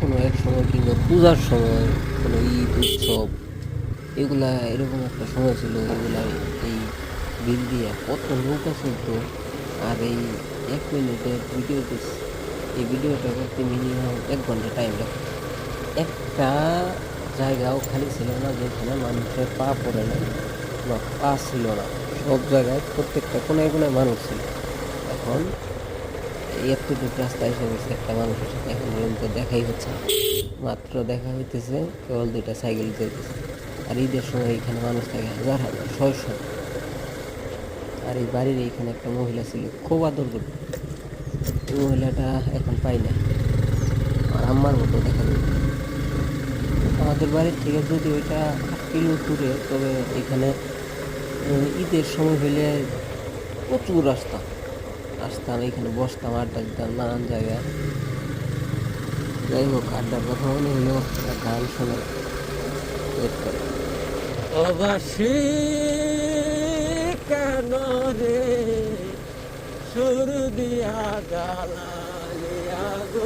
কোনো এক সময় কিংবা পূজার সময় কোনো ঈদ উৎসব এগুলা এরকম একটা সময় ছিল, এগুলা এই বিল দিয়ে কত নৌকা চলতো। আর এই 1 মিনিটের ভিডিওতে, এই ভিডিওটা করতে মিনিমাম 1 ঘন্টা টাইম লাগতো। একটা জায়গাও খালি ছিল না যেখানে মানুষের পা পড়ে নাই বা পা ছিল না, সব জায়গায় প্রত্যেকটা কোনায় কোনায় মানুষ ছিল। এখন এই এতটুকু রাস্তা এসে গেছে, একটা মানুষের সাথে এখন পর্যন্ত দেখাই হচ্ছে না। মাত্র দেখা হইতেছে কেবল 2টা সাইকেল যেতেছে। আর ঈদের সময় এখানে মানুষ থাকে হাজার হাজার, শয় শয়। আর এই বাড়ির এইখানে একটা মহিলা ছিল, খুব আদর করত। এই মহিলাটা এখন পাই না, আর আম্মার মতো দেখা যায়। আমাদের বাড়ির থেকে যদি ওইটা 8 কিলো দূরে, তবে এখানে ঈদের সময় হইলে প্রচুর রাস্তা আসতাম, এখানে বসতাম, আড্ডা দিতাম নানান জায়গায়। যাই হোক, আড্ডার কথা মনে হলো গান শোনা ওয়েট করে। অবাসি কেন রে সুর দিয়া জ্বালালিয়া গো